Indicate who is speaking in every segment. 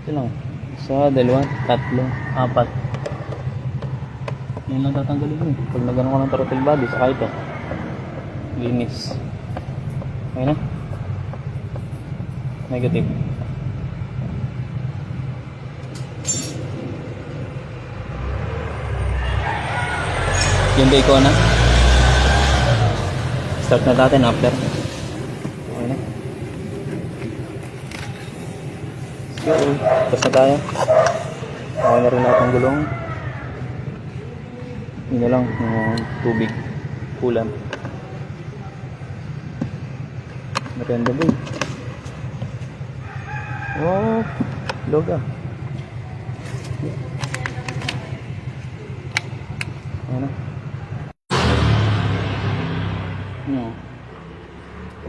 Speaker 1: Ito lang. Isa, dalawa, tatlo, apat. Yan lang tatanggalin mo. Pag nagano ka ng throttle body, saka ito. Linis. Okay na? Negative. Yung day ko na. Start na natin after. Okay na. So, tapos na tayo. Okay na rin lahat ng gulong. Yun na lang, tubig, kulang. Maganda boy. Oh, loga. Ano? No.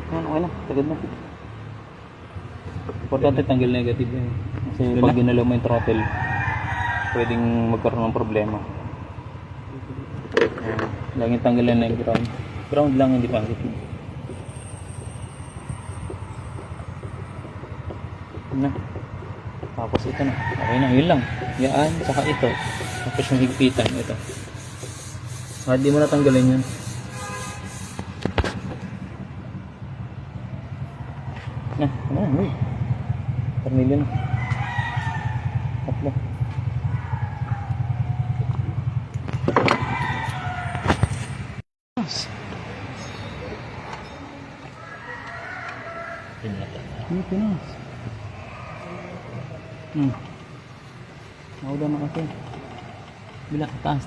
Speaker 1: Okay na, tagad na. Importante tanggal negative yun. Kasi pag ginalaw mo yung throttle, pwedeng magkaroon ng problema. Laging tanggalan na yung ground. Ground lang, hindi positive. Na. Tapos ito na. Okay na, yun lang. Yan, saka ito. Tapos yung higpitan, ito. Hindi mo natanggalin yun. Na, ano, uy. Tornilyo na. Tatlo. Pinas. Nauda na kasi. Bila, taas.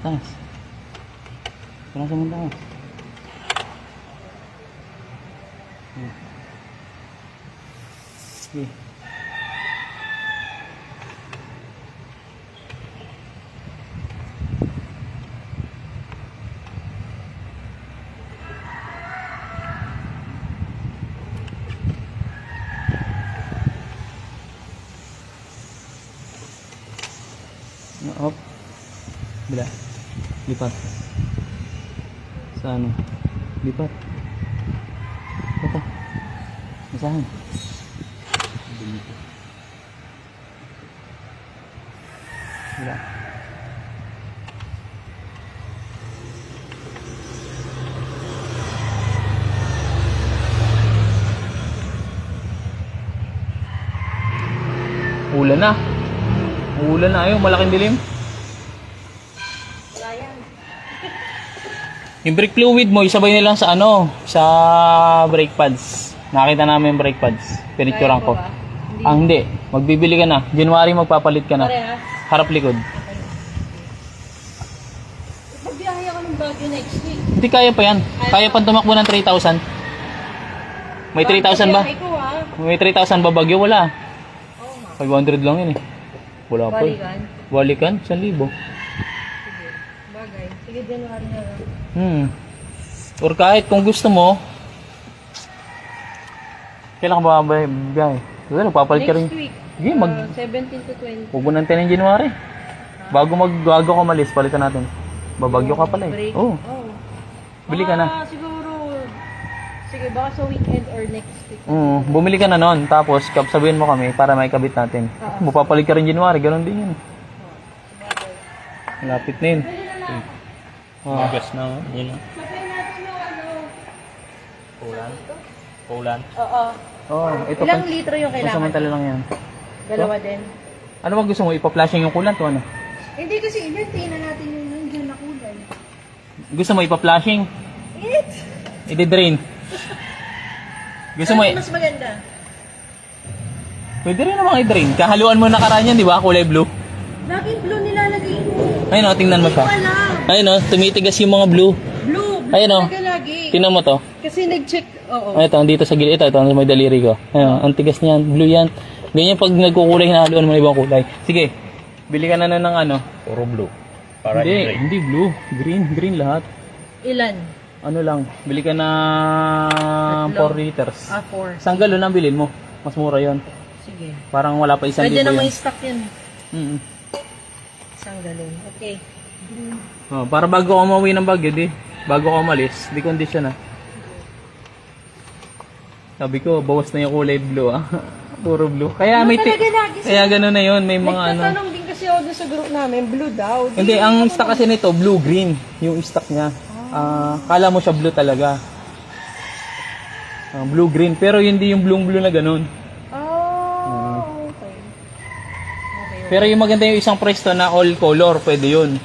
Speaker 1: Parang sa mong taas. Okay. Up. Bila. Lipat. Sa ano? Lipat. Ito. Masahan. Bila. Ulan na. Ulan na ayaw, malaking dilim.
Speaker 2: Wala yan.
Speaker 1: Yung brake fluid mo, isabay nilang sa ano, sa brake pads. Nakita namin yung brake pads. Pinicturean ko. Hindi. Magbibili ka na. January magpapalit ka na.
Speaker 2: Parehas.
Speaker 1: Harap likod.
Speaker 2: Magbiyahe ako ng Baguio next week.
Speaker 1: Hindi kaya pa yan. Kaya pa tumakbo ng 3,000. May 3,000 ba?
Speaker 2: Biyahe ko ha.
Speaker 1: May 3,000 ba Baguio? Wala.
Speaker 2: Oo nga.
Speaker 1: 500 lang yun eh. Wala pa.
Speaker 2: Balikan.
Speaker 1: Balikan? 1,000.
Speaker 2: Sige. Bagay. Sige, January na lang.
Speaker 1: Or kahit kung gusto mo, kailan ka ba biyahe? Kasi nagpapalit ka rin.
Speaker 2: Next week.
Speaker 1: Sige,
Speaker 2: 17 to 20.
Speaker 1: Huwag mo nang ng January. Bago ka malis, palitan natin. Babagyo ka pala eh.
Speaker 2: Break.
Speaker 1: Oo.
Speaker 2: Oh.
Speaker 1: Bili ka na.
Speaker 2: Siguro, sige, baka sa weekend or next week.
Speaker 1: Bumili ka na nun, tapos sabihin mo kami para may kabit natin. Mapapalit ka rin January, ganun din yun. Malapit na yun. Gas na, yun na.
Speaker 2: Sabihin natin yung ano.
Speaker 1: Paulan.
Speaker 2: Oo.
Speaker 1: Ito
Speaker 2: Ilang litro yung kailangan?
Speaker 1: Pansamantala lang yan.
Speaker 2: Dalawa din.
Speaker 1: Ano ba gusto mo? Ipa-flashing yung kulant o ano?
Speaker 2: Hindi kasi i-maintain na natin yung nandiyan na kulay.
Speaker 1: Gusto mo ipa-flashing? I-drain. Gusto mo
Speaker 2: mas maganda?
Speaker 1: Pwede rin namang i-drain. Kahaluan mo nakaraan yan, di ba? Kulay blue.
Speaker 2: Laging blue nilalagay ko.
Speaker 1: Ayun o, tingnan mo siya. Ayun o, tumitigas yung mga blue.
Speaker 2: Blue
Speaker 1: Ayun o.
Speaker 2: talaga lagi.
Speaker 1: Tingnan mo to.
Speaker 2: Kasi nag-check, oo.
Speaker 1: Ito, dito sa gilid. Ito, may daliri ko. Ayun, ang tigas niyan. Blue yan. Ganyan pag nagkukulay, hinahaluan mo ibang kulay. Sige, bili ka na ng ano.
Speaker 3: Puro blue.
Speaker 1: Hindi blue. Green lahat.
Speaker 2: Ilan?
Speaker 1: Ano lang, bili ka na 4 liters.
Speaker 2: 4.
Speaker 1: Isang galon ang bilhin mo. Mas mura yon.
Speaker 2: Sige.
Speaker 1: Parang wala pa 1,000
Speaker 2: Pwede na
Speaker 1: yan.
Speaker 2: may stock yan. Isang galon. Okay.
Speaker 1: Para bago ka umuwi ng Baguio, bago ka umalis, di kondisyon na. Sabi ko, bawas na yung kulay blue Puro blue. Kaya
Speaker 2: Blue
Speaker 1: may
Speaker 2: talaga lagi sila.
Speaker 1: kaya gano'n na yun, may mga ano.
Speaker 2: Nagtatanong din kasi ako dun sa group namin, blue daw.
Speaker 1: Hindi, ang stock kasi nito, blue-green. Yung stock niya. Kala mo siya blue talaga. Blue-green. Pero hindi yung blue-blue na ganun.
Speaker 2: Oh, okay.
Speaker 1: Pero yung maganda yung isang presto na all color, pwede yun.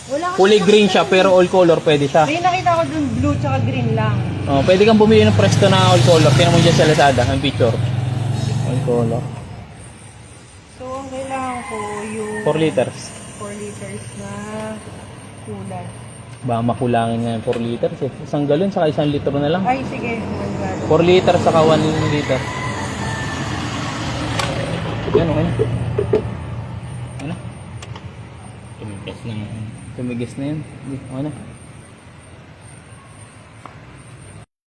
Speaker 2: Wala kasi
Speaker 1: Kulay green siya, pero all color pwede siya.
Speaker 2: May nakita ko dun blue tsaka green lang.
Speaker 1: Pwede kang bumili ng presto na all color. Tingnan mo dyan sa Lazada, ang picture. All color.
Speaker 2: So, ang kailangan ko yung
Speaker 1: 4 liters.
Speaker 2: 4 liters na kulay.
Speaker 1: Ba, makulangin nga yung 4 liters eh. Isang galon, saka 1 litro na lang.
Speaker 2: Ay, sige. 1
Speaker 1: 4 liters, saka 1 liter. Yan, okay na. Ano? Tumigas na. Tumigas na yun. Okay na.